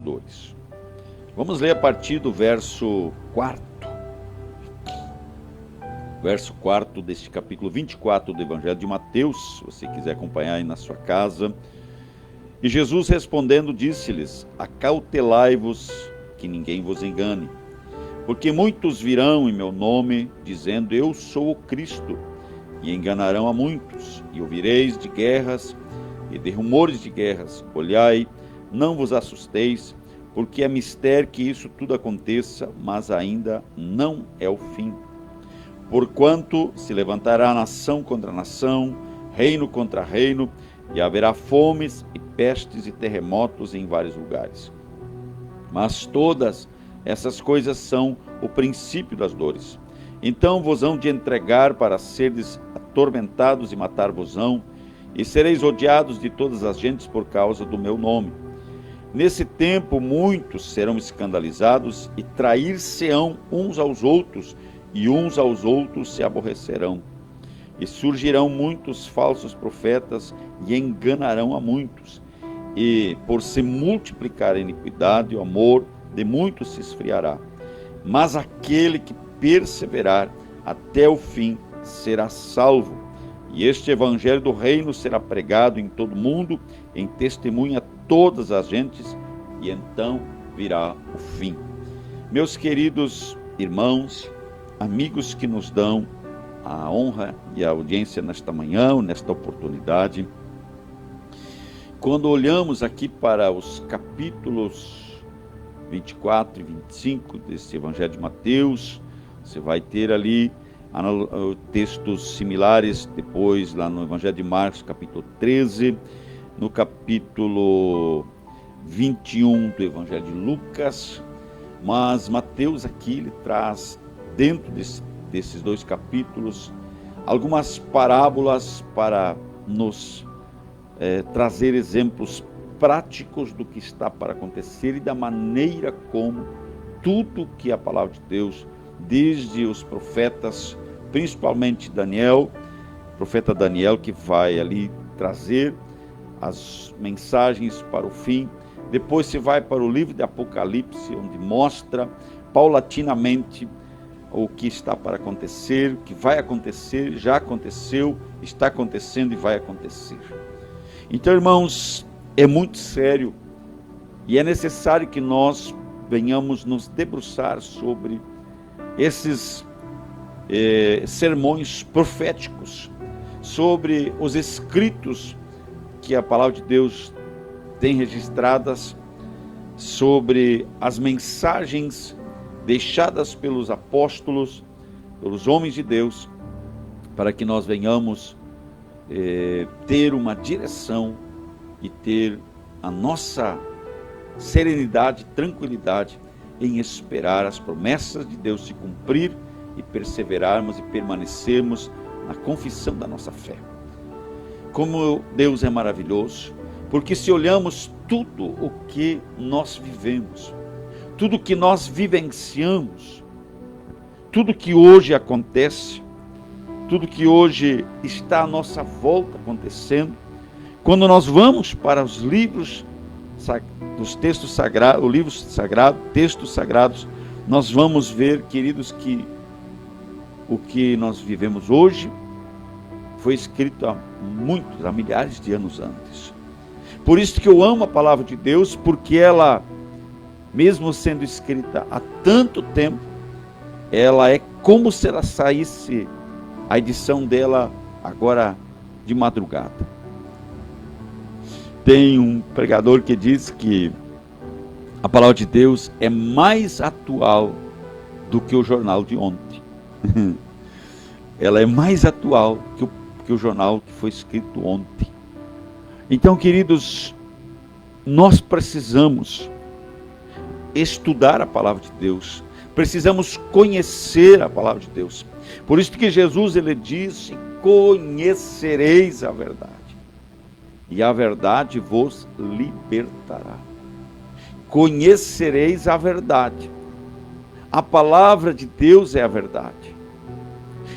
dores. Vamos ler a partir do verso 4. Verso 4 deste capítulo 24 do Evangelho de Mateus, se você quiser acompanhar aí na sua casa. E Jesus respondendo disse-lhes: acautelai-vos que ninguém vos engane, porque muitos virão em meu nome, dizendo eu sou o Cristo, e enganarão a muitos. E ouvireis de guerras e de rumores de guerras. Olhai, não vos assusteis, porque é mistério que isso tudo aconteça, mas ainda não é o fim. Porquanto se levantará nação contra nação, reino contra reino, e haverá fomes e pestes e terremotos em vários lugares. Mas todas essas coisas são o princípio das dores. Então vos hão de entregar para seres atormentados e matar-vos-ão, e sereis odiados de todas as gentes por causa do meu nome. Nesse tempo muitos serão escandalizados e trair-se-ão uns aos outros, e uns aos outros se aborrecerão. E surgirão muitos falsos profetas e enganarão a muitos. E por se multiplicar a iniquidade, o amor de muitos se esfriará. Mas aquele que perseverar até o fim será salvo. E este evangelho do reino será pregado em todo o mundo, em testemunha a todas as gentes, e então virá o fim. Meus queridos irmãos, amigos que nos dão a honra e a audiência nesta manhã, nesta oportunidade, quando olhamos aqui para os capítulos 24 e 25 desse Evangelho de Mateus, você vai ter ali textos similares depois lá no Evangelho de Marcos, capítulo 13, no capítulo 21 do Evangelho de Lucas, mas Mateus aqui ele traz dentro desses dois capítulos algumas parábolas para nos trazer exemplos práticos do que está para acontecer e da maneira como tudo que a palavra de Deus, desde os profetas, principalmente Daniel, profeta Daniel, que vai ali trazer as mensagens para o fim. Depois se vai para o livro de Apocalipse, onde mostra paulatinamente o que está para acontecer, o que vai acontecer, já aconteceu, está acontecendo e vai acontecer. Então, irmãos, é muito sério e é necessário que nós venhamos nos debruçar sobre esses sermões proféticos, sobre os escritos que a palavra de Deus tem registradas, sobre as mensagens deixadas pelos apóstolos, pelos homens de Deus, para que nós venhamos ter uma direção e ter a nossa serenidade, tranquilidade em esperar as promessas de Deus se cumprir e perseverarmos e permanecermos na confissão da nossa fé. Como Deus é maravilhoso, porque se olhamos tudo o que nós vivemos, tudo que nós vivenciamos, tudo que hoje acontece, tudo que hoje está à nossa volta acontecendo, quando nós vamos para os livros dos textos sagrados, o livro sagrado, textos sagrados, nós vamos ver, queridos, que o que nós vivemos hoje foi escrito há milhares de anos antes. Por isso que eu amo a palavra de Deus, porque ela, mesmo sendo escrita há tanto tempo, ela é como se ela saísse, a edição dela agora de madrugada. Tem um pregador que diz que a palavra de Deus é mais atual do que o jornal de ontem. Ela é mais atual que o jornal que foi escrito ontem. Então, queridos, nós precisamos estudar a palavra de Deus, precisamos conhecer a palavra de Deus. Por isso que Jesus ele disse: conhecereis a verdade, e a verdade vos libertará. Conhecereis a verdade. A palavra de Deus é a verdade.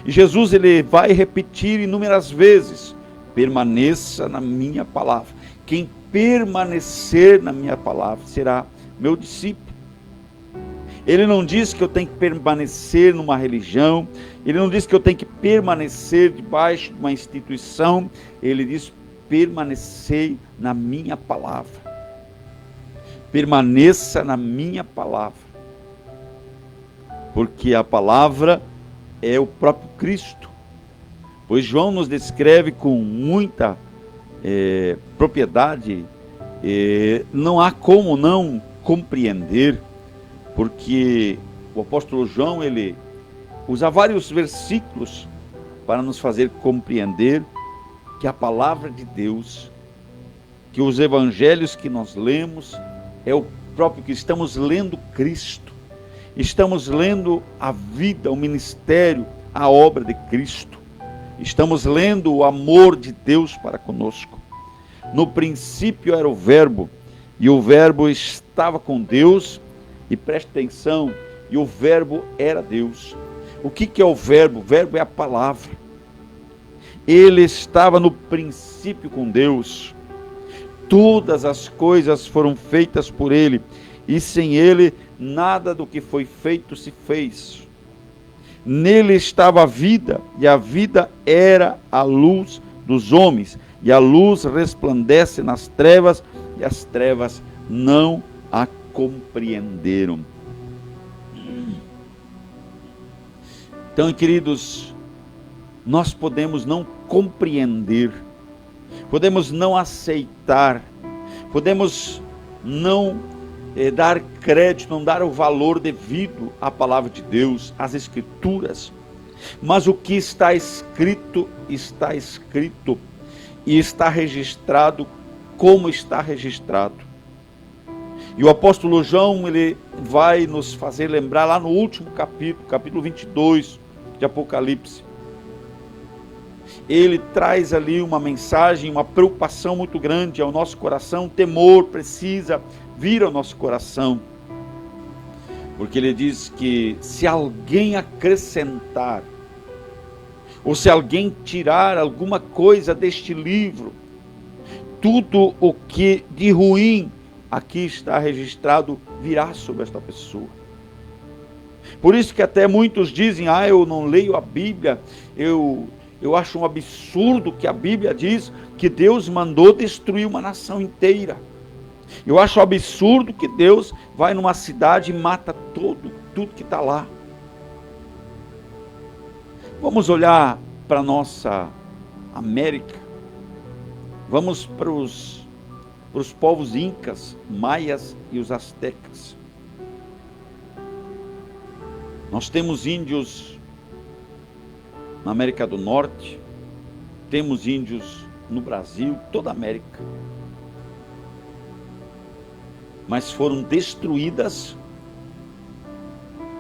E Jesus ele vai repetir inúmeras vezes: permaneça na minha palavra. Quem permanecer na minha palavra será meu discípulo. Ele não diz que eu tenho que permanecer numa religião, ele não diz que eu tenho que permanecer debaixo de uma instituição, ele diz: permanecei na minha palavra. Permaneça na minha palavra. Porque a palavra é o próprio Cristo. Pois João nos descreve com muita propriedade, não há como não compreender, porque o apóstolo João, ele usa vários versículos para nos fazer compreender que a palavra de Deus, que os evangelhos que nós lemos, é o próprio que estamos lendo Cristo, estamos lendo a vida, o ministério, a obra de Cristo, estamos lendo o amor de Deus para conosco. No princípio era o Verbo, e o Verbo estava com Deus, e preste atenção, e o Verbo era Deus. O que é o Verbo? O Verbo é a palavra. Ele estava no princípio com Deus. Todas as coisas foram feitas por ele, e sem ele nada do que foi feito se fez. Nele estava a vida, e a vida era a luz dos homens, e a luz resplandece nas trevas, e as trevas não a compreenderam. Então, queridos, nós podemos não compreender, podemos não aceitar, podemos não dar crédito, não dar o valor devido à palavra de Deus, às Escrituras, mas o que está escrito e está registrado como está registrado. E o apóstolo João, ele vai nos fazer lembrar lá no último capítulo, capítulo 22 de Apocalipse. Ele traz ali uma mensagem, uma preocupação muito grande ao nosso coração, temor precisa vir ao nosso coração. Porque ele diz que se alguém acrescentar, ou se alguém tirar alguma coisa deste livro, tudo o que de ruim aqui está registrado virá sobre esta pessoa. Por isso que até muitos dizem: eu não leio a Bíblia, eu acho um absurdo que a Bíblia diz que Deus mandou destruir uma nação inteira. Eu acho um absurdo que Deus vai numa cidade e mata tudo que está lá. Vamos olhar para a nossa América, vamos para os povos incas, maias e os astecas. Nós temos índios na América do Norte, temos índios no Brasil, toda a América. Mas foram destruídas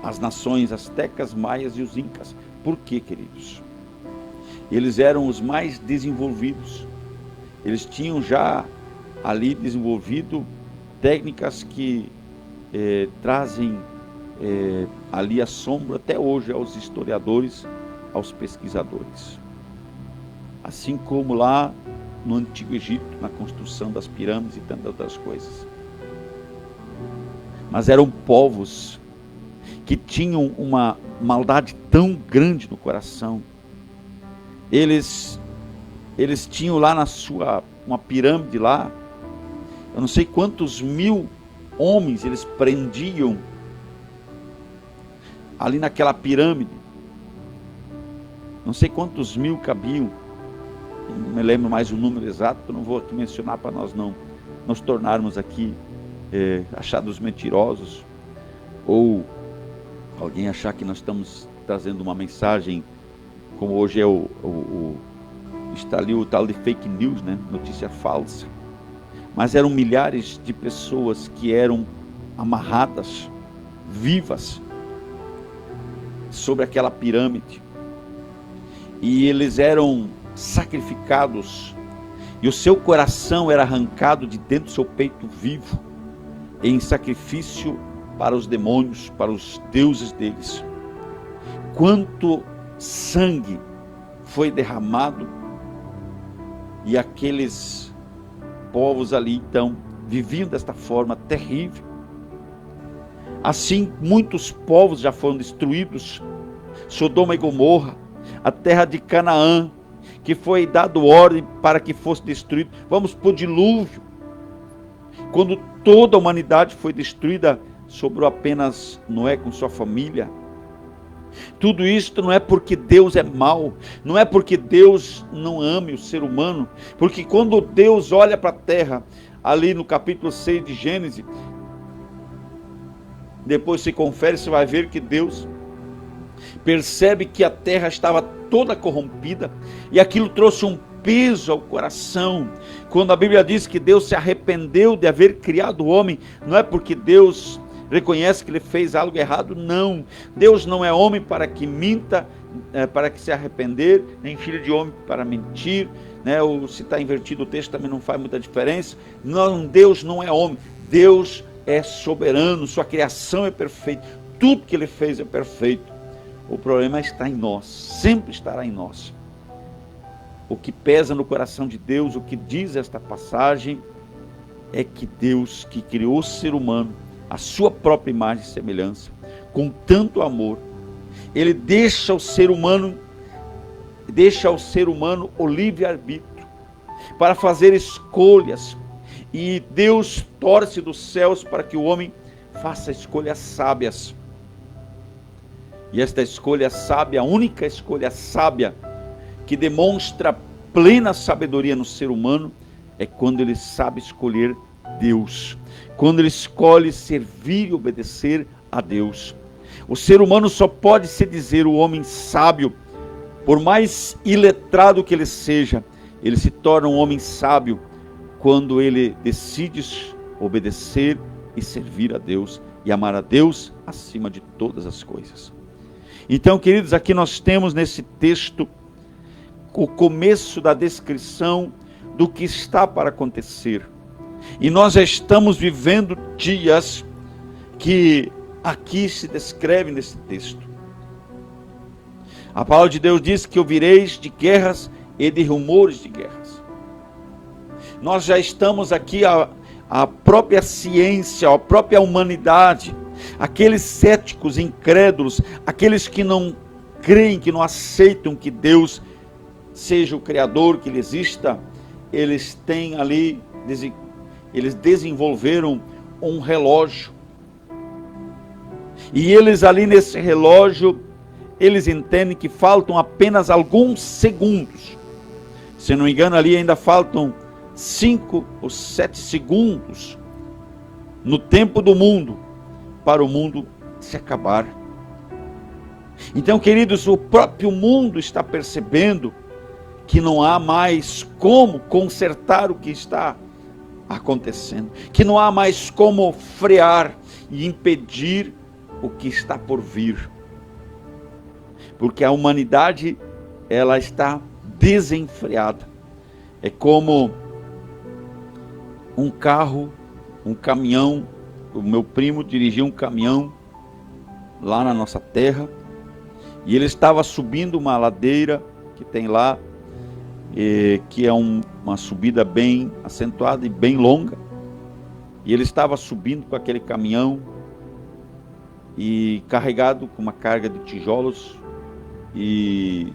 as nações astecas, maias e os incas. Por quê, queridos? Eles eram os mais desenvolvidos. Eles tinham já ali desenvolvido técnicas que trazem ali assombro até hoje aos historiadores, aos pesquisadores. Assim como lá no Antigo Egito, na construção das pirâmides e tantas outras coisas. Mas eram povos que tinham uma maldade tão grande no coração. Eles tinham lá uma pirâmide lá, eu não sei quantos mil homens eles prendiam ali naquela pirâmide. Não sei quantos mil cabiam, não me lembro mais o número exato, eu não vou aqui mencionar para nós não nos tornarmos aqui achados mentirosos, ou alguém achar que nós estamos trazendo uma mensagem, como hoje está ali o tal de fake news, né? Notícia falsa. Mas eram milhares de pessoas que eram amarradas, vivas, sobre aquela pirâmide, e eles eram sacrificados, e o seu coração era arrancado de dentro do seu peito vivo, em sacrifício para os demônios, para os deuses deles. Quanto sangue foi derramado, e aqueles povos ali então viviam desta forma terrível. Assim, muitos povos já foram destruídos. Sodoma e Gomorra, a terra de Canaã, que foi dado ordem para que fosse destruído. Vamos para o dilúvio. Quando toda a humanidade foi destruída, sobrou apenas Noé com sua família. Tudo isto não é porque Deus é mau, não é porque Deus não ame o ser humano, porque quando Deus olha para a terra, ali no capítulo 6 de Gênesis, depois se confere, você vai ver que Deus percebe que a terra estava toda corrompida, e aquilo trouxe um peso ao coração. Quando a Bíblia diz que Deus se arrependeu de haver criado o homem, não é porque Deus reconhece que ele fez algo errado, não. Deus não é homem para que minta, para que se arrepender, nem filho de homem para mentir, né? Ou se está invertido o texto também não faz muita diferença. Não, Deus não é homem, Deus é soberano, sua criação é perfeita, tudo que ele fez é perfeito. O problema está em nós, sempre estará em nós. O que pesa no coração de Deus, o que diz esta passagem, é que Deus, que criou o ser humano, a sua própria imagem e semelhança, com tanto amor, ele deixa ao ser humano o livre-arbítrio, para fazer escolhas, e Deus torce dos céus para que o homem faça escolhas sábias. E esta escolha sábia, a única escolha sábia, que demonstra plena sabedoria no ser humano, é quando ele sabe escolher Deus, quando ele escolhe servir e obedecer a Deus. O ser humano só pode se dizer o homem sábio, por mais iletrado que ele seja, ele se torna um homem sábio quando ele decide obedecer e servir a Deus e amar a Deus acima de todas as coisas. Então, queridos, aqui nós temos nesse texto o começo da descrição do que está para acontecer. E nós já estamos vivendo dias que aqui se descrevem nesse texto. A palavra de Deus diz que ouvireis de guerras e de rumores de guerras. Nós já estamos aqui, a própria ciência, a própria humanidade, aqueles céticos, incrédulos, aqueles que não creem, que não aceitam que Deus seja o Criador, que Ele exista, eles têm ali, eles desenvolveram um relógio. E eles ali nesse relógio, eles entendem que faltam apenas alguns segundos. Se não me engano, ali ainda faltam 5 ou 7 segundos no tempo do mundo, para o mundo se acabar. Então, queridos, o próprio mundo está percebendo que não há mais como consertar o que está acontecendo, que não há mais como frear e impedir o que está por vir, porque a humanidade, ela está desenfreada. É como um carro, um caminhão. O meu primo dirigia um caminhão lá na nossa terra, e ele estava subindo uma ladeira que tem lá, que é uma subida bem acentuada e bem longa, e ele estava subindo com aquele caminhão, e carregado com uma carga de tijolos, e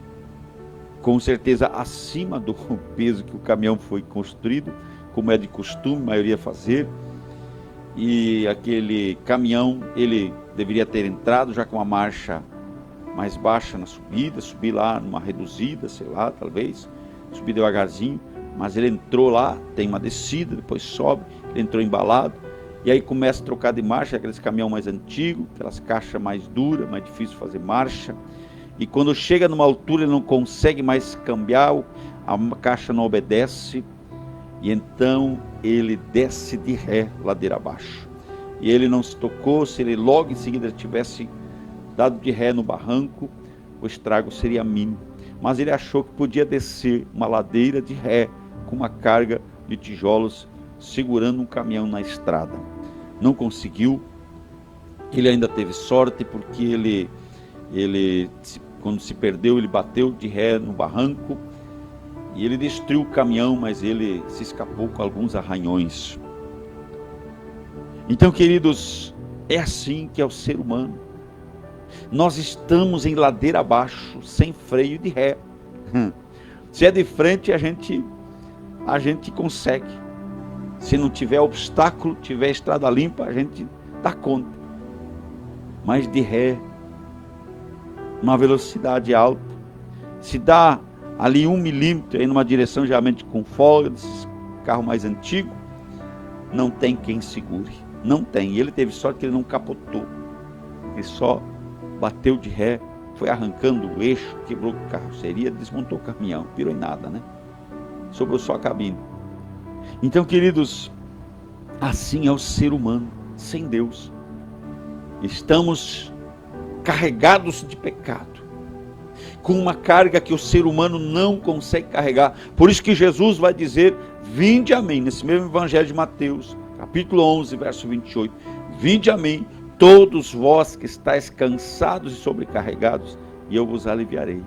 com certeza acima do peso que o caminhão foi construído, como é de costume, a maioria fazer. E aquele caminhão, ele deveria ter entrado já com uma marcha mais baixa na subida, subir lá numa reduzida, sei lá, talvez, subir devagarzinho, mas ele entrou lá, tem uma descida, depois sobe, ele entrou embalado, e aí começa a trocar de marcha, aqueles caminhão mais antigos, aquelas caixas mais duras, mais difícil fazer marcha, e quando chega numa altura ele não consegue mais cambiar, a caixa não obedece, e então ele desce de ré, ladeira abaixo. E ele não se tocou, se ele logo em seguida tivesse dado de ré no barranco, o estrago seria mínimo. Mas ele achou que podia descer uma ladeira de ré, com uma carga de tijolos, segurando um caminhão na estrada. Não conseguiu. Ele ainda teve sorte, porque ele quando se perdeu, ele bateu de ré no barranco, e ele destruiu o caminhão, mas ele se escapou com alguns arranhões. Então, queridos, É assim que é o ser humano. Nós estamos em ladeira abaixo, sem freio de ré. Se é de frente, a gente consegue. Se não tiver obstáculo, tiver estrada limpa, a gente dá conta. Mas de ré, uma velocidade alta, se dá ali 1 milímetro, aí numa direção geralmente com folga, desses carros mais antigos, não tem quem segure. Não tem. E ele teve sorte que ele não capotou. Ele só bateu de ré, foi arrancando o eixo, quebrou a carroceria, desmontou o caminhão, virou em nada, né? Sobrou só a cabine. Então, queridos, assim é o ser humano, sem Deus. Estamos carregados de pecado, com uma carga que o ser humano não consegue carregar. Por isso que Jesus vai dizer: vinde a mim, nesse mesmo evangelho de Mateus, capítulo 11, verso 28, vinde a mim, todos vós que estáis cansados e sobrecarregados, e eu vos aliviarei.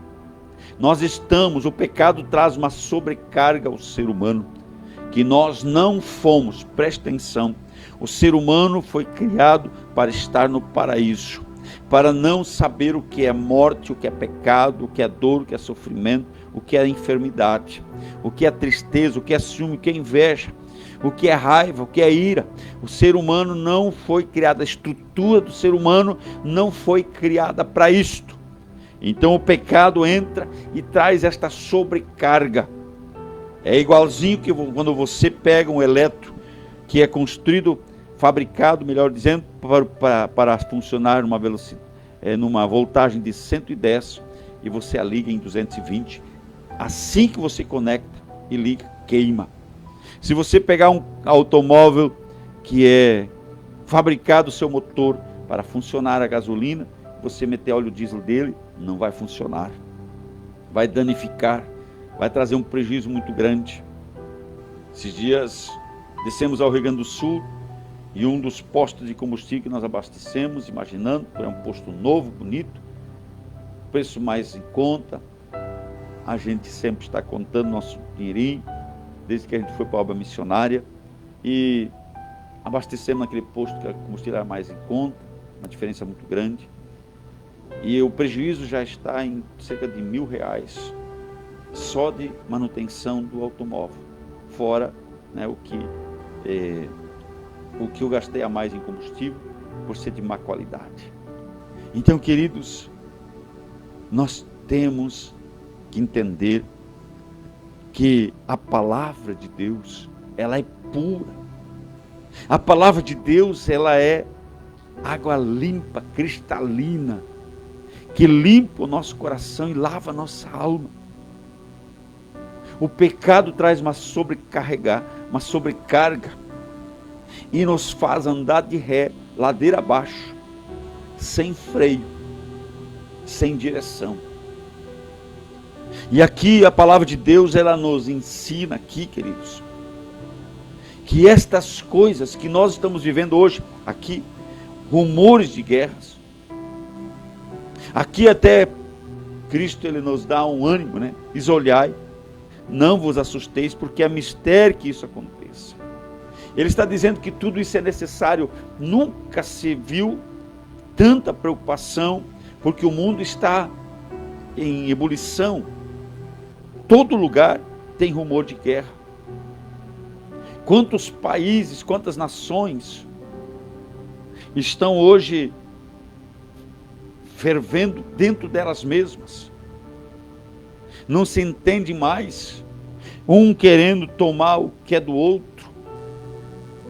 O pecado traz uma sobrecarga ao ser humano, que nós não fomos, preste atenção, o ser humano foi criado para estar no paraíso, para não saber o que é morte, o que é pecado, o que é dor, o que é sofrimento, o que é enfermidade, o que é tristeza, o que é ciúme, o que é inveja, o que é raiva, o que é ira. O ser humano não foi criado, a estrutura do ser humano não foi criada para isto. Então o pecado entra e traz esta sobrecarga. É igualzinho que quando você pega um eletro que é construído, fabricado, melhor dizendo, para funcionar numa velocidade, numa voltagem de 110, e você a liga em 220, assim que você conecta e liga, queima. Se você pegar um automóvel que é fabricado o seu motor para funcionar a gasolina, você meter óleo diesel dele, não vai funcionar, vai danificar, vai trazer um prejuízo muito grande. Esses dias descemos ao Rio Grande do Sul e um dos postos de combustível que nós abastecemos, imaginando, é um posto novo, bonito, preço mais em conta, a gente sempre está contando nosso dinheirinho, desde que a gente foi para a obra missionária, e abastecemos naquele posto que o combustível era mais em conta, uma diferença muito grande, e o prejuízo já está em cerca de R$1.000, só de manutenção do automóvel, fora, né, o que eu gastei a mais em combustível, por ser de má qualidade. Então, queridos, nós temos que entender que a palavra de Deus, ela é pura. A palavra de Deus, ela é água limpa, cristalina, que limpa o nosso coração e lava a nossa alma. O pecado traz uma sobrecarga, e nos faz andar de ré, ladeira abaixo, sem freio, sem direção. E aqui a palavra de Deus, ela nos ensina aqui, queridos, que estas coisas que nós estamos vivendo hoje, aqui, rumores de guerras, aqui até Cristo, ele nos dá um ânimo, né? Diz: olhai, não vos assusteis, porque é mistério que isso aconteça. Ele está dizendo que tudo isso é necessário. Nunca se viu tanta preocupação, porque o mundo está em ebulição. Todo lugar tem rumor de guerra. Quantos países, quantas nações estão hoje fervendo dentro delas mesmas? Não se entende mais, um querendo tomar o que é do outro,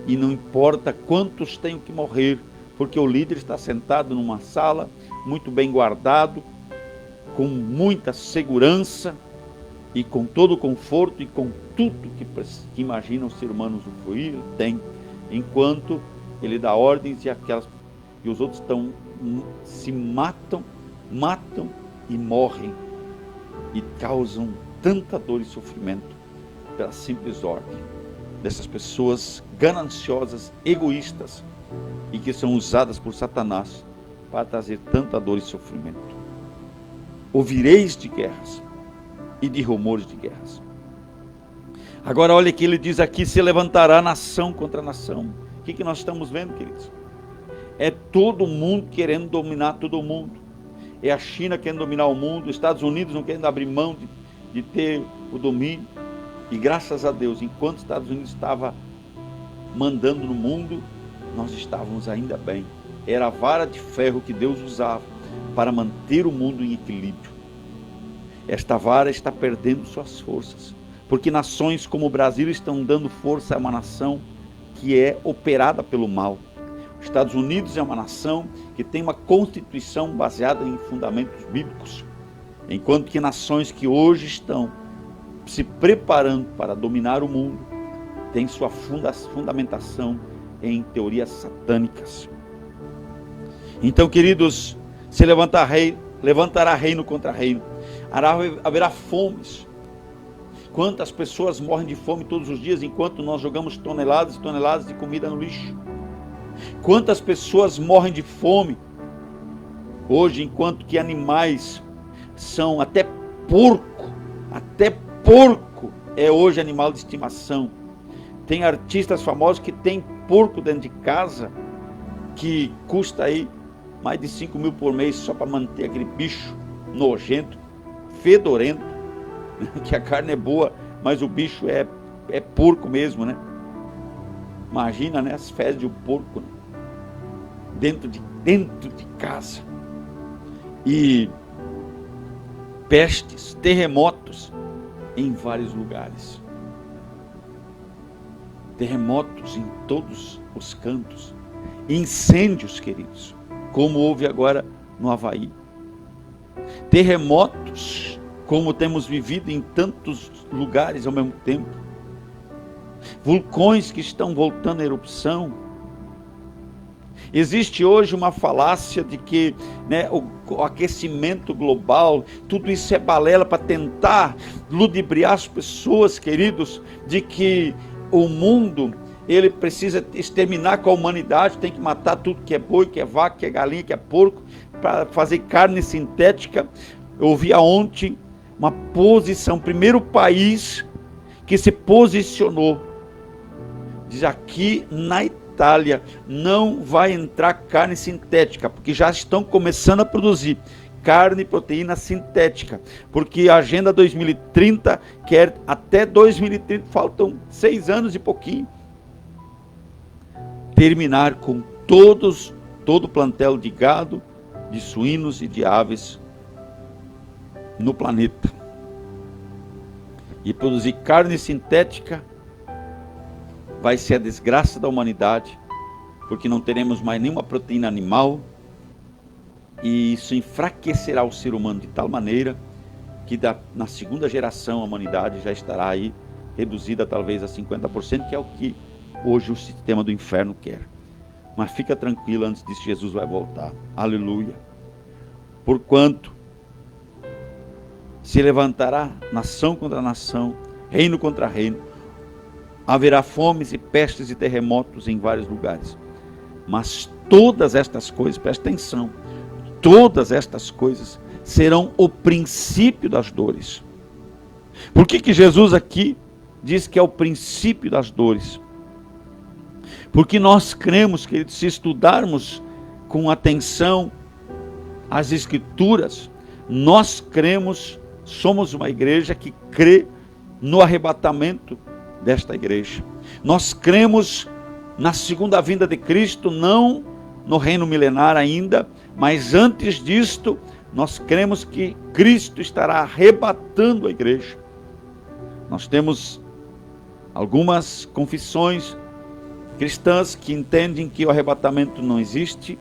e não importa quantos tenham que morrer, porque o líder está sentado numa sala, muito bem guardado, com muita segurança, e com todo o conforto, e com tudo que imagina o ser humano usufruir, tem, enquanto ele dá ordens, e os outros se matam e morrem, e causam tanta dor e sofrimento, pela simples ordem dessas pessoas gananciosas, egoístas, e que são usadas por Satanás para trazer tanta dor e sofrimento. Ouvireis de guerras e de rumores de guerras. Agora olha que ele diz aqui: se levantará nação contra nação. O que nós estamos vendo, queridos? É todo mundo querendo dominar todo mundo. É a China querendo dominar o mundo, os Estados Unidos não querendo abrir mão de ter o domínio. E graças a Deus, enquanto os Estados Unidos estava mandando no mundo, nós estávamos ainda bem. Era a vara de ferro que Deus usava para manter o mundo em equilíbrio. Esta vara está perdendo suas forças, porque nações como o Brasil estão dando força a uma nação que é operada pelo mal. Os Estados Unidos é uma nação que tem uma constituição baseada em fundamentos bíblicos, enquanto que nações que hoje estão se preparando para dominar o mundo têm sua fundamentação em teorias satânicas. Então, queridos, se levantará reino contra reino, haverá fomes. Quantas pessoas morrem de fome todos os dias enquanto nós jogamos toneladas e toneladas de comida no lixo? Quantas pessoas morrem de fome hoje enquanto que animais são até porco é hoje animal de estimação. Tem artistas famosos que tem porco dentro de casa que custa aí mais de 5 mil por mês só para manter aquele bicho nojento, fedorento, que a carne é boa, mas o bicho é porco mesmo, né? Imagina, né, as fezes de um porco, né? dentro de casa. E pestes, terremotos em vários lugares. Terremotos em todos os cantos. Incêndios, queridos, como houve agora no Havaí. Terremotos, como temos vivido em tantos lugares ao mesmo tempo. Vulcões que estão voltando à erupção. Existe hoje uma falácia de que, né, o aquecimento global, tudo isso é balela para tentar ludibriar as pessoas, queridos, de que o mundo, ele precisa exterminar com a humanidade, tem que matar tudo que é boi, que é vaca, que é galinha, que é porco, para fazer carne sintética. Eu ouvi ontem uma posição, primeiro país que se posicionou, diz aqui na Itália, não vai entrar carne sintética, porque já estão começando a produzir carne e proteína sintética, porque a Agenda 2030 quer até 2030, faltam 6 anos e pouquinho, terminar com todo o plantel de gado, de suínos e de aves no planeta. E produzir carne sintética vai ser a desgraça da humanidade, porque não teremos mais nenhuma proteína animal, e isso enfraquecerá o ser humano de tal maneira que na segunda geração a humanidade já estará aí reduzida talvez a 50%, que é o que hoje o sistema do inferno quer. Mas fica tranquilo, antes disso Jesus vai voltar. Aleluia. Porquanto se levantará nação contra nação, reino contra reino, haverá fomes e pestes e terremotos em vários lugares. Mas todas estas coisas, presta atenção, todas estas coisas serão o princípio das dores. Por que Jesus aqui diz que é o princípio das dores? Porque nós cremos, queridos, se estudarmos com atenção as Escrituras, nós cremos, somos uma igreja que crê no arrebatamento desta igreja. Nós cremos na segunda vinda de Cristo, não no reino milenar ainda, mas antes disto, nós cremos que Cristo estará arrebatando a igreja. Nós temos algumas confissões cristãs que entendem que o arrebatamento não existe,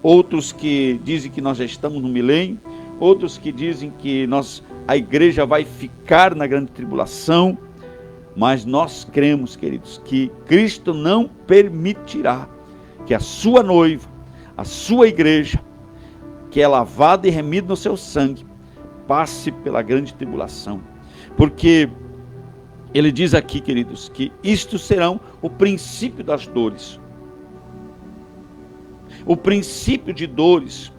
outros que dizem que nós já estamos no milênio, outros que dizem que a igreja vai ficar na grande tribulação, mas nós cremos, queridos, que Cristo não permitirá que a sua noiva, a sua igreja, que é lavada e remida no seu sangue, passe pela grande tribulação. Porque ele diz aqui, queridos, que isto serão o princípio das dores. O princípio de dores.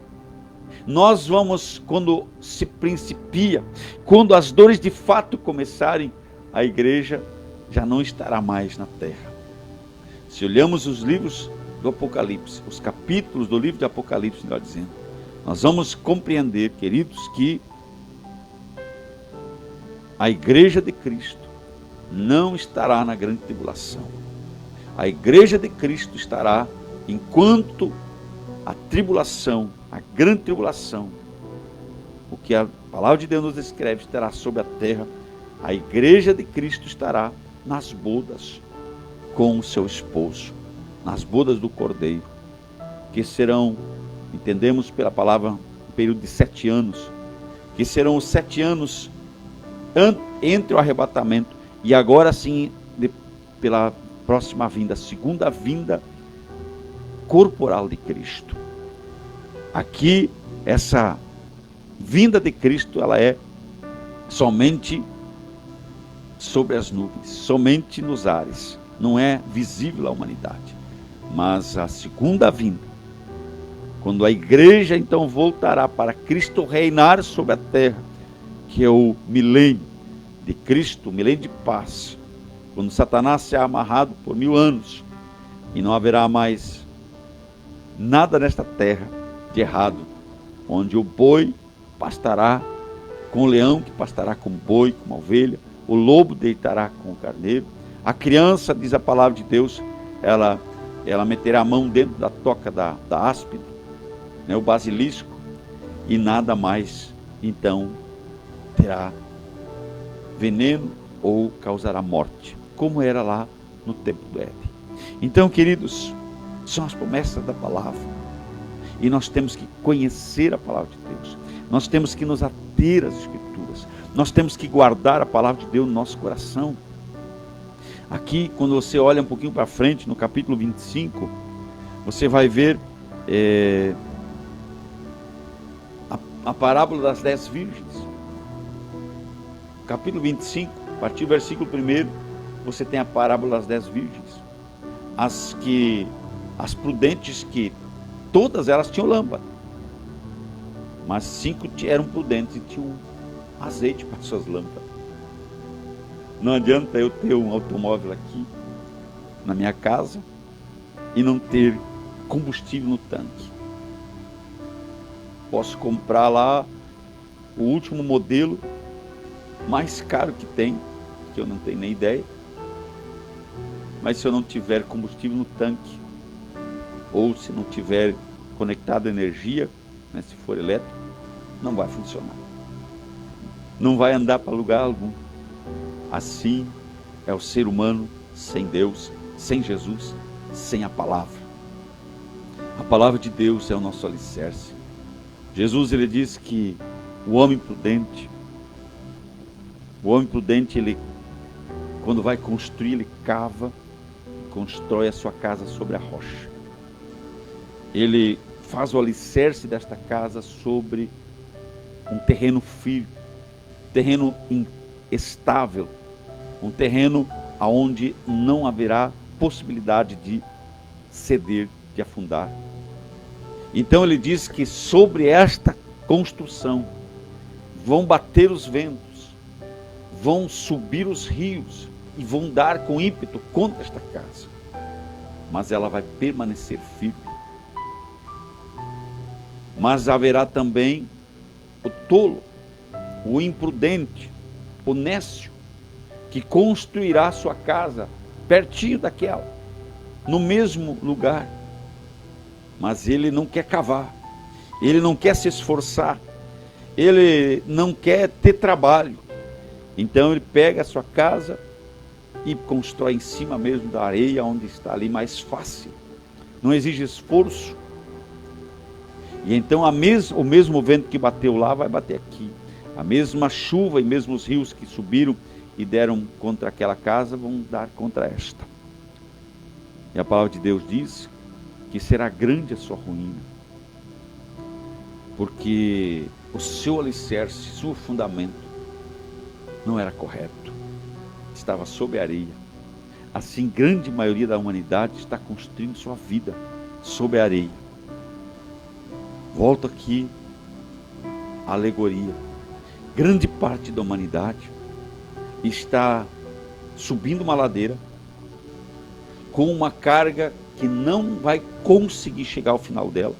Nós vamos, quando se principia, quando as dores de fato começarem, a igreja já não estará mais na terra. Se olhamos os livros do Apocalipse, os capítulos do livro de Apocalipse, melhor dizendo, nós vamos compreender, queridos, que a igreja de Cristo não estará na grande tribulação. A igreja de Cristo estará enquanto a tribulação, a grande tribulação, o que a palavra de Deus nos descreve, estará sobre a terra. A igreja de Cristo estará nas bodas com o seu esposo, nas bodas do Cordeiro, que serão, entendemos pela palavra, um período de 7 anos, que serão os 7 anos entre o arrebatamento e agora sim, pela próxima vinda, a segunda vinda corporal de Cristo. Aqui, essa vinda de Cristo, ela é somente sobre as nuvens, somente nos ares, não é visível à humanidade. Mas a segunda vinda, quando a igreja então voltará para Cristo reinar sobre a terra, que é o milênio de Cristo, o milênio de paz, quando Satanás será amarrado por 1000 anos, e não haverá mais nada nesta terra de errado, onde o boi pastará com o leão, que pastará com o boi, com a ovelha, o lobo deitará com o carneiro, a criança, diz a palavra de Deus, ela meterá a mão dentro da toca da áspide, né, o basilisco, e nada mais, então, terá veneno ou causará morte, como era lá no tempo do Éden. Então, queridos, são as promessas da palavra, e nós temos que conhecer a palavra de Deus, nós temos que nos ater às Escrituras, nós temos que guardar a palavra de Deus no nosso coração. Aqui, quando você olha um pouquinho para frente, no capítulo 25, você vai ver a parábola das 10 virgens. Capítulo 25, a partir do versículo 1, você tem a parábola das 10 virgens. As prudentes, que todas elas tinham lâmpada, mas 5 eram prudentes e tinham azeite para suas lâmpadas. Não adianta eu ter um automóvel aqui na minha casa e não ter combustível no tanque. Posso comprar lá o último modelo mais caro que tem, que eu não tenho nem ideia, mas se eu não tiver combustível no tanque, ou se não tiver conectado a energia, né, se for elétrico, não vai funcionar, não vai andar para lugar algum. Assim é o ser humano sem Deus, sem Jesus, sem a palavra. A palavra de Deus é o nosso alicerce. Jesus, ele diz que o homem prudente, ele, quando vai construir, ele cava, constrói a sua casa sobre a rocha. Ele faz o alicerce desta casa sobre um terreno firme, terreno estável, um terreno onde não haverá possibilidade de ceder, de afundar. Então ele diz que sobre esta construção vão bater os ventos, vão subir os rios e vão dar com ímpeto contra esta casa, mas ela vai permanecer firme. Mas haverá também o tolo, o imprudente, o nécio, que construirá sua casa pertinho daquela, no mesmo lugar, mas ele não quer cavar, ele não quer se esforçar, ele não quer ter trabalho. Então ele pega a sua casa e constrói em cima mesmo da areia, onde está ali mais fácil, não exige esforço. E então o mesmo vento que bateu lá vai bater aqui, a mesma chuva e mesmo os rios que subiram e deram contra aquela casa vão dar contra esta. E a palavra de Deus diz que será grande a sua ruína, porque o seu alicerce, seu fundamento não era correto, estava sob a areia. Assim, grande maioria da humanidade está construindo sua vida sob a areia. Volto aqui à alegoria. Grande parte da humanidade está subindo uma ladeira com uma carga que não vai conseguir chegar ao final dela.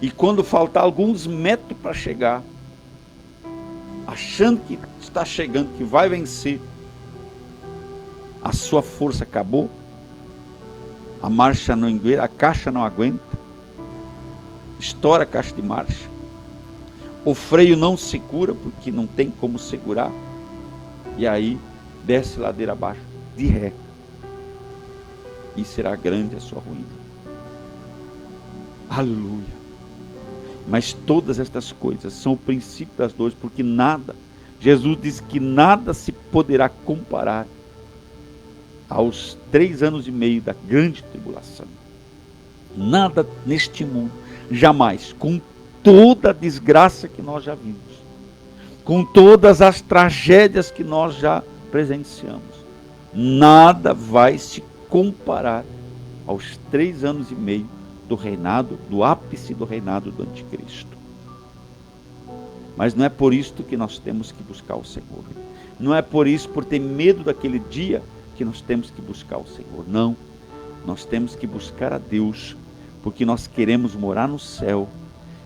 E quando faltar alguns metros para chegar, achando que está chegando, que vai vencer, a sua força acabou, a marcha não aguenta, a caixa não aguenta, estoura a caixa de marcha, o freio não segura porque não tem como segurar, e aí desce ladeira abaixo de ré, e será grande a sua ruína. Aleluia. Mas todas estas coisas são o princípio das dores, porque nada, Jesus diz que nada se poderá comparar aos 3 anos e meio da grande tribulação. Nada neste mundo, jamais, com toda a desgraça que nós já vimos, com todas as tragédias que nós já presenciamos, nada vai se comparar aos 3 anos e meio do reinado, do ápice do reinado do anticristo. Mas não é por isto que nós temos que buscar o Senhor. Não é por isso, por ter medo daquele dia, que nós temos que buscar o Senhor. Não, nós temos que buscar a Deus, porque nós queremos morar no céu.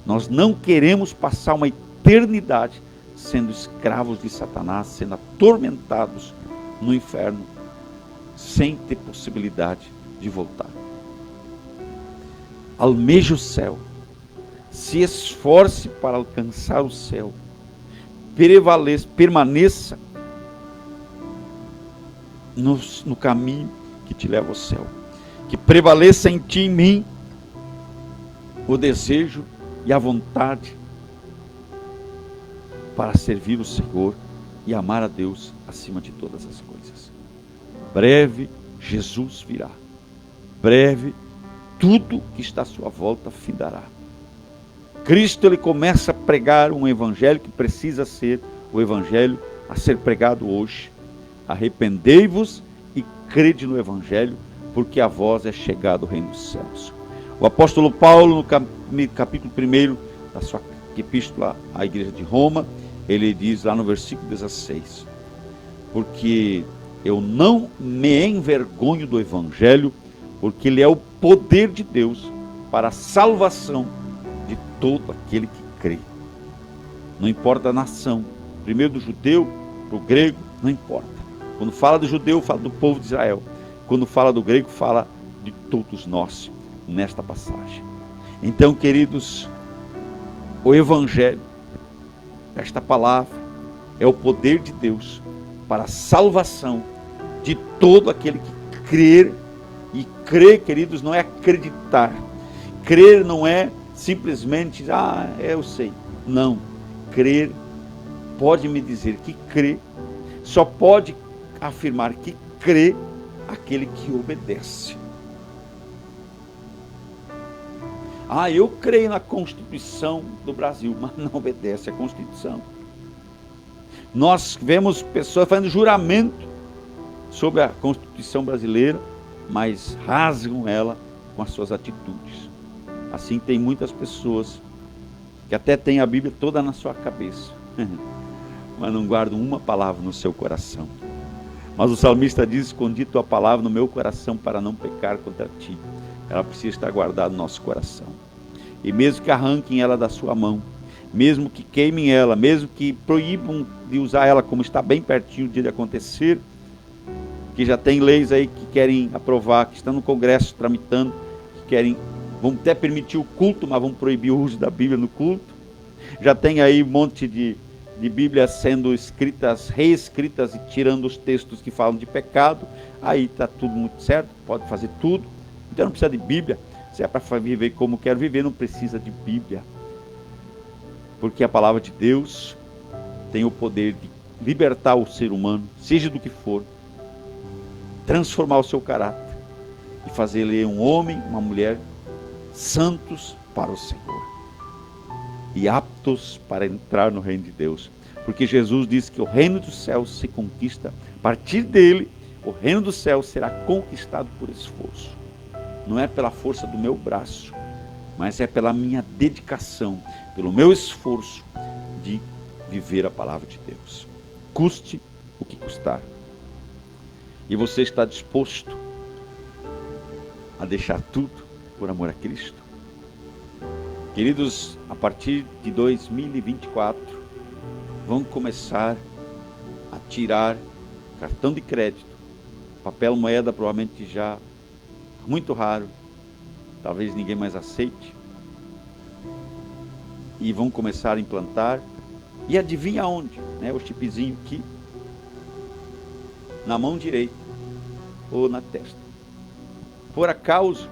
Nós não queremos passar uma eternidade sendo escravos de Satanás, sendo atormentados no inferno, sem ter possibilidade de voltar. Almeje o céu, se esforce para alcançar o céu, permaneça no caminho que te leva ao céu, que prevaleça em ti e em mim o desejo e a vontade para servir o Senhor e amar a Deus acima de todas as coisas. Breve Jesus virá, breve tudo que está à sua volta findará. Cristo, ele começa a pregar um evangelho que precisa ser o evangelho a ser pregado hoje. Arrependei-vos e crede no evangelho, porque a vós é chegado o reino dos céus. O apóstolo Paulo, no capítulo 1 da sua epístola à igreja de Roma, ele diz lá no versículo 16: porque eu não me envergonho do evangelho, porque ele é o poder de Deus para a salvação de todo aquele que crê. Não importa a nação, primeiro do judeu, do grego, não importa. Quando fala do judeu, fala do povo de Israel. Quando fala do grego, fala de todos nós, nesta passagem. Então, queridos, o evangelho, esta palavra, é o poder de Deus para a salvação de todo aquele que crer. E crer, queridos, não é acreditar. Crer não é simplesmente, eu sei. Não. Crer, pode me dizer que crê, só pode afirmar que crê aquele que obedece. Eu creio na Constituição do Brasil, mas não obedece à Constituição. Nós vemos pessoas fazendo juramento sobre a Constituição brasileira, mas rasgam ela com as suas atitudes. Assim tem muitas pessoas que até têm a Bíblia toda na sua cabeça, mas não guardam uma palavra no seu coração. Mas o salmista diz: escondi tua palavra no meu coração para não pecar contra ti. Ela precisa estar guardada no nosso coração. E mesmo que arranquem ela da sua mão, mesmo que queimem ela, mesmo que proíbam de usar ela, como está bem pertinho de acontecer, que já tem leis aí que querem aprovar, que estão no Congresso tramitando, que vão até permitir o culto, mas vão proibir o uso da Bíblia no culto. Já tem aí um monte de Bíblias sendo escritas, reescritas e tirando os textos que falam de pecado. Aí está tudo muito certo, pode fazer tudo. Então não precisa de Bíblia. Se é para viver como quero viver, não precisa de Bíblia. Porque a palavra de Deus tem o poder de libertar o ser humano, seja do que for, transformar o seu caráter e fazer ele um homem, uma mulher santos para o Senhor e aptos para entrar no reino de Deus. Porque Jesus disse que o reino dos céus se conquista, a partir dele, o reino dos céus será conquistado por esforço. Não é pela força do meu braço, mas é pela minha dedicação, pelo meu esforço de viver a palavra de Deus. Custe o que custar. E você está disposto a deixar tudo por amor a Cristo? Queridos, a partir de 2024, vão começar a tirar cartão de crédito, papel moeda provavelmente já muito raro, talvez ninguém mais aceite, e vão começar a implantar, e adivinha onde, né? O chipzinho aqui, na mão direita, ou na testa. Por acaso,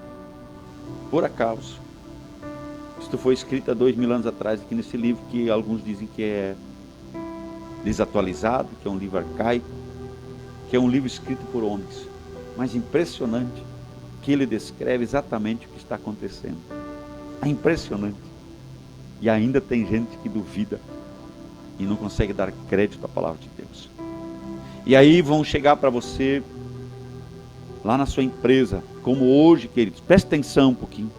isto foi escrito há 2000 anos atrás, aqui nesse livro, que alguns dizem que é desatualizado, que é um livro arcaico, que é um livro escrito por homens, mas impressionante, que ele descreve exatamente o que está acontecendo. É impressionante. E ainda tem gente que duvida e não consegue dar crédito à palavra de Deus. E aí vão chegar para você lá na sua empresa, como hoje, queridos, preste atenção um pouquinho.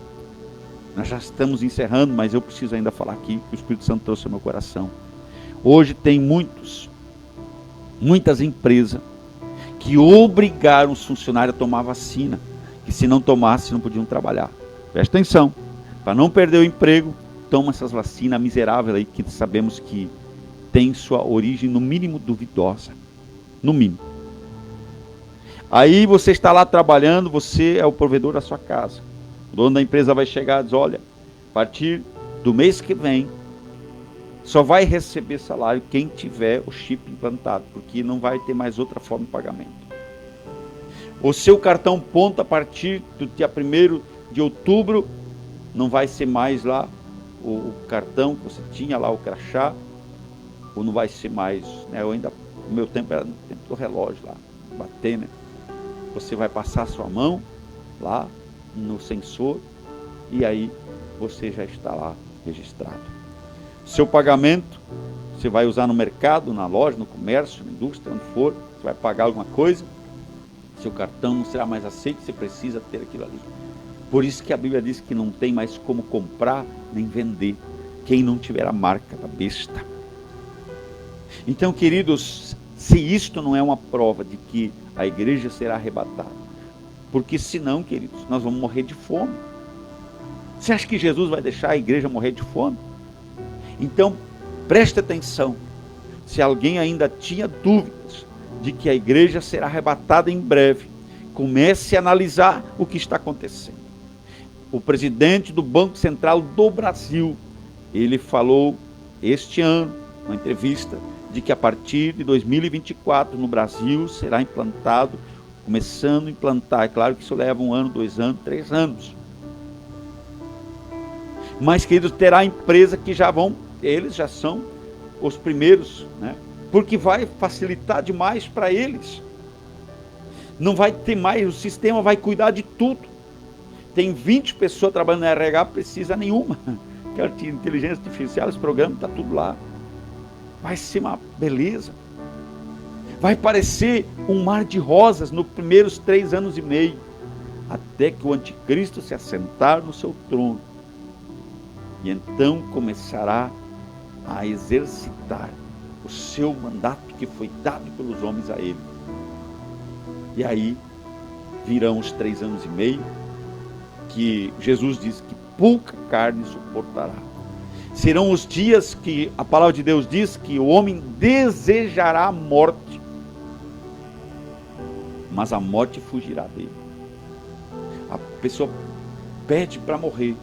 Nós já estamos encerrando, mas eu preciso ainda falar aqui, que o Espírito Santo trouxe ao meu coração. Hoje tem muitas empresas que obrigaram os funcionários a tomar vacina, que se não tomasse não podiam trabalhar. Preste atenção, para não perder o emprego, toma essas vacinas miseráveis aí, que sabemos que tem sua origem no mínimo duvidosa, no mínimo. Aí você está lá trabalhando, você é o provedor da sua casa. O dono da empresa vai chegar e diz, olha, a partir do mês que vem, só vai receber salário quem tiver o chip implantado, porque não vai ter mais outra forma de pagamento. O seu cartão ponto, a partir do dia 1º de outubro, não vai ser mais lá o cartão que você tinha lá, o crachá, ou não vai ser mais, né? No meu tempo era no tempo do relógio lá, bater, né? Você vai passar a sua mão lá no sensor e aí você já está lá registrado. Seu pagamento, você vai usar no mercado, na loja, no comércio, na indústria, onde for, você vai pagar alguma coisa, seu cartão não será mais aceito, você precisa ter aquilo ali. Por isso que a Bíblia diz que não tem mais como comprar nem vender quem não tiver a marca da besta. Então, queridos, se isto não é uma prova de que a igreja será arrebatada, porque senão, queridos, nós vamos morrer de fome. Você acha que Jesus vai deixar a igreja morrer de fome? Então, preste atenção, se alguém ainda tinha dúvidas de que a igreja será arrebatada em breve, comece a analisar o que está acontecendo. O presidente do Banco Central do Brasil, ele falou este ano, numa entrevista, de que a partir de 2024 no Brasil será implantado, começando a implantar, é claro que isso leva 1 ano, 2 anos, 3 anos. Mas, queridos, terá empresa que eles já são os primeiros, né? Porque vai facilitar demais para eles. Não vai ter mais, o sistema vai cuidar de tudo. Tem 20 pessoas trabalhando na RH, precisa nenhuma. Aquela inteligência artificial, esse programa está tudo lá. Vai ser uma beleza. Vai parecer um mar de rosas nos primeiros 3 anos e meio, até que o anticristo se assentar no seu trono. E então começará a exercitar o seu mandato que foi dado pelos homens a ele. E aí virão os 3 anos e meio, que Jesus diz que pouca carne suportará. Serão os dias que a palavra de Deus diz que o homem desejará a morte, mas a morte fugirá dele. A pessoa pede para morrer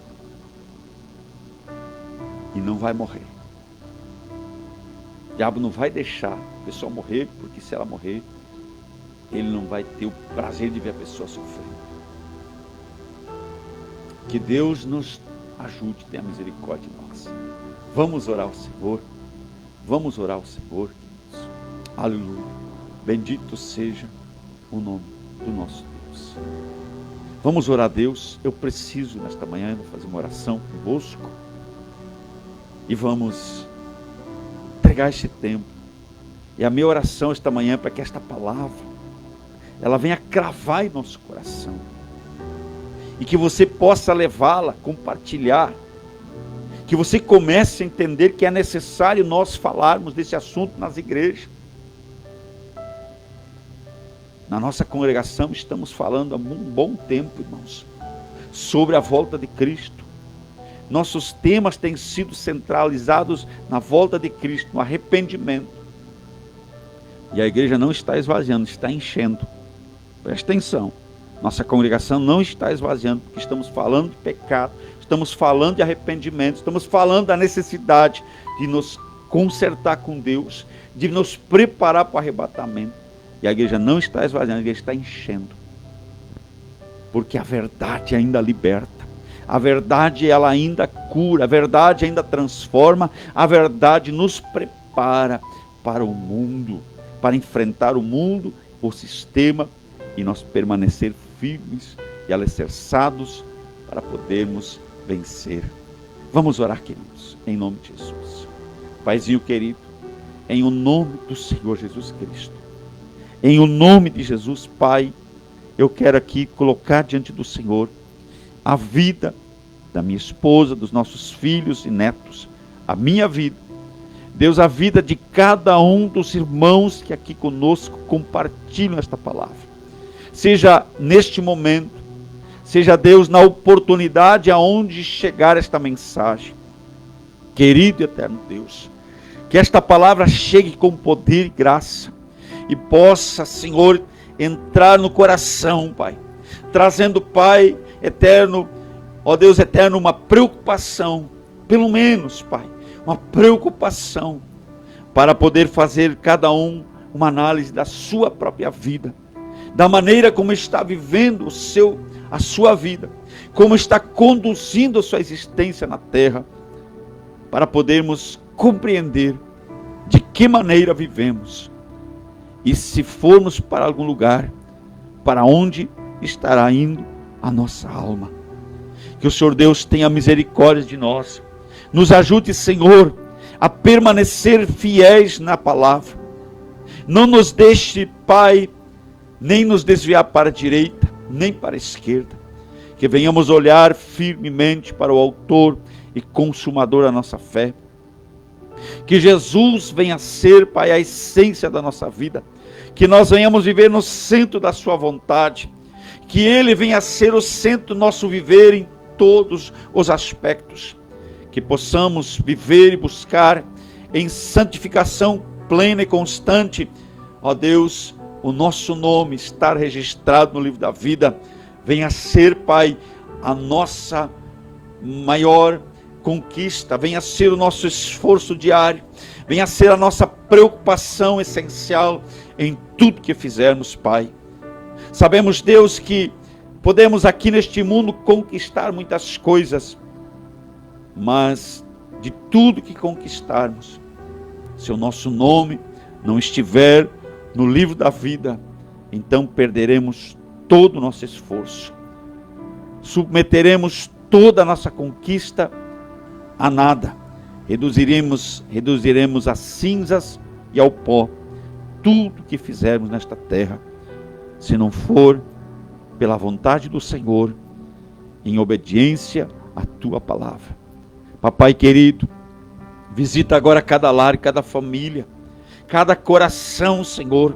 e não vai morrer. O diabo não vai deixar a pessoa morrer, porque se ela morrer, ele não vai ter o prazer de ver a pessoa sofrendo. Que Deus nos ajude, tenha misericórdia de nós. Vamos orar ao Senhor. Vamos orar ao Senhor. Aleluia. Bendito seja o nome do nosso Deus. Vamos orar a Deus. Eu preciso nesta manhã, vou fazer uma oração convosco. E vamos entregar este tempo. E a minha oração esta manhã é para que esta palavra, ela venha cravar em nosso coração. E que você possa levá-la, compartilhar. Que você comece a entender que é necessário nós falarmos desse assunto nas igrejas. Na nossa congregação estamos falando há um bom tempo, irmãos. sobre a volta de Cristo. Nossos temas têm sido centralizados na volta de Cristo, no arrependimento. E a igreja não está esvaziando, está enchendo. Preste atenção. Nossa congregação não está esvaziando, porque estamos falando de pecado, estamos falando de arrependimento, estamos falando da necessidade de nos consertar com Deus, de nos preparar para o arrebatamento. E a igreja não está esvaziando, a igreja está enchendo. Porque a verdade ainda liberta. A verdade, ela ainda cura, a verdade ainda transforma, a verdade nos prepara para o mundo, para enfrentar o mundo, o sistema, e nós permanecer firmes e alicerçados para podermos vencer. Vamos orar, queridos, em nome de Jesus. Paizinho querido, em o nome do Senhor Jesus Cristo, em o nome de Jesus, Pai, eu quero aqui colocar diante do Senhor a vida da minha esposa, dos nossos filhos e netos, a minha vida. Deus, a vida de cada um dos irmãos que aqui conosco compartilham esta palavra. Seja neste momento, seja Deus na oportunidade aonde chegar esta mensagem. Querido e eterno Deus, que esta palavra chegue com poder e graça e possa, Senhor, entrar no coração, Pai, trazendo, Pai eterno, ó Deus eterno, uma preocupação, pelo menos, Pai, uma preocupação, para poder fazer cada um uma análise da sua própria vida, da maneira como está vivendo a sua vida, como está conduzindo a sua existência na terra, para podermos compreender de que maneira vivemos, e se formos para algum lugar, para onde estará indo a nossa alma. Que o Senhor Deus tenha misericórdia de nós, nos ajude, Senhor, a permanecer fiéis na palavra, não nos deixe, Pai, nem nos desviar para a direita, nem para a esquerda, que venhamos olhar firmemente para o autor e consumador da nossa fé, que Jesus venha ser, Pai, a essência da nossa vida, que nós venhamos viver no centro da sua vontade, que Ele venha ser o centro do nosso viver em todos os aspectos, que possamos viver e buscar em santificação plena e constante, ó Deus, o nosso nome estar registrado no livro da vida, venha ser, Pai, a nossa maior conquista, venha ser o nosso esforço diário, venha ser a nossa preocupação essencial em tudo que fizermos, Pai. Sabemos, Deus, que podemos aqui neste mundo conquistar muitas coisas, mas de tudo que conquistarmos, se o nosso nome não estiver no livro da vida, então perderemos todo o nosso esforço, submeteremos toda a nossa conquista a nada, reduziremos a cinzas e ao pó tudo que fizermos nesta terra, se não for pela vontade do Senhor, em obediência à tua palavra. Papai querido, visita agora cada lar, cada família, cada coração, Senhor,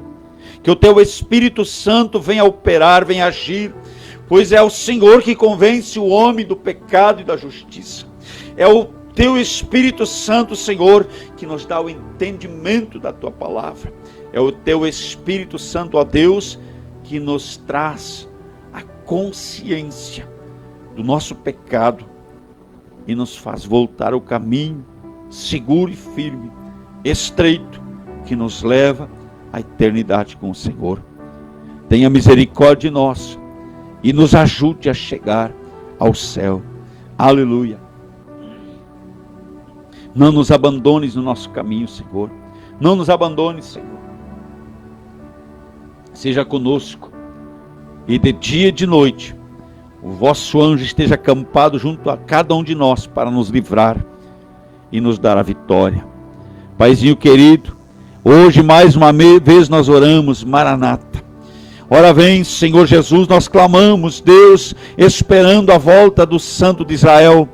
que o teu Espírito Santo venha operar, venha agir, pois é o Senhor que convence o homem do pecado e da justiça. É o teu Espírito Santo, Senhor, que nos dá o entendimento da tua palavra. É o teu Espírito Santo, ó Deus, que nos traz a consciência do nosso pecado e nos faz voltar ao caminho seguro e firme, estreito, que nos leva à eternidade com o Senhor. Tenha misericórdia de nós e nos ajude a chegar ao céu. Aleluia. Não nos abandones no nosso caminho, Senhor. Não nos abandones, Senhor. Seja conosco, e de dia e de noite o vosso anjo esteja acampado junto a cada um de nós para nos livrar e nos dar a vitória. Paizinho querido, hoje mais uma vez nós oramos, Maranata. Ora vem, Senhor Jesus, nós clamamos, Deus, esperando a volta do Santo de Israel.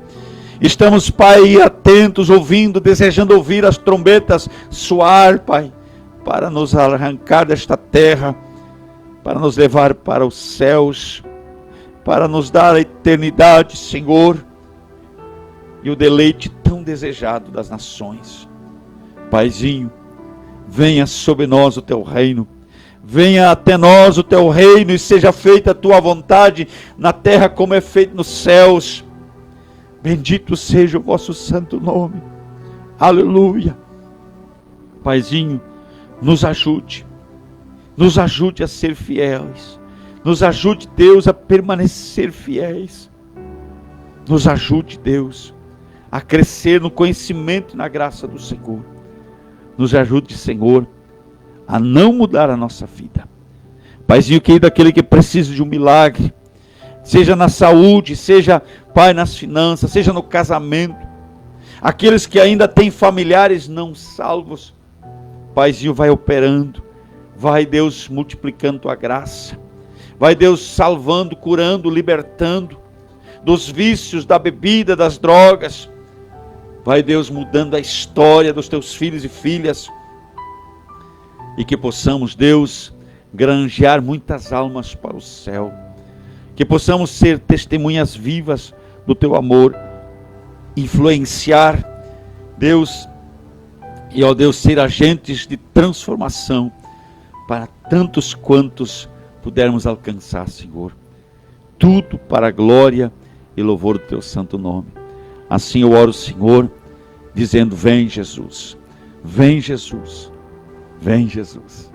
Estamos, Pai, atentos, ouvindo, desejando ouvir as trombetas soar, Pai, para nos arrancar desta terra, para nos levar para os céus. para nos dar a eternidade, Senhor, e o deleite tão desejado das nações. Paizinho, venha sobre nós o teu reino, venha até nós o teu reino e seja feita a tua vontade na terra como é feito nos céus. Bendito seja o vosso santo nome. Aleluia. Paizinho, nos ajude a ser fiéis, nos ajude, Deus, a permanecer fiéis, nos ajude, Deus, a crescer no conhecimento e na graça do Senhor, nos ajude, Senhor, a não mudar a nossa vida. Paizinho querido, aquele que precisa de um milagre, seja na saúde, seja, Pai, nas finanças, seja no casamento, aqueles que ainda têm familiares não salvos, Paizinho, vai operando, vai, Deus, multiplicando tua graça, vai, Deus, salvando, curando, libertando dos vícios, da bebida, das drogas, vai, Deus, mudando a história dos teus filhos e filhas, e que possamos, Deus, granjear muitas almas para o céu, que possamos ser testemunhas vivas do teu amor, influenciar, Deus, e ó Deus, ser agentes de transformação para tantos quantos pudermos alcançar, Senhor. Tudo para a glória e louvor do teu santo nome. Assim eu oro, Senhor, dizendo: vem Jesus, vem Jesus, vem Jesus.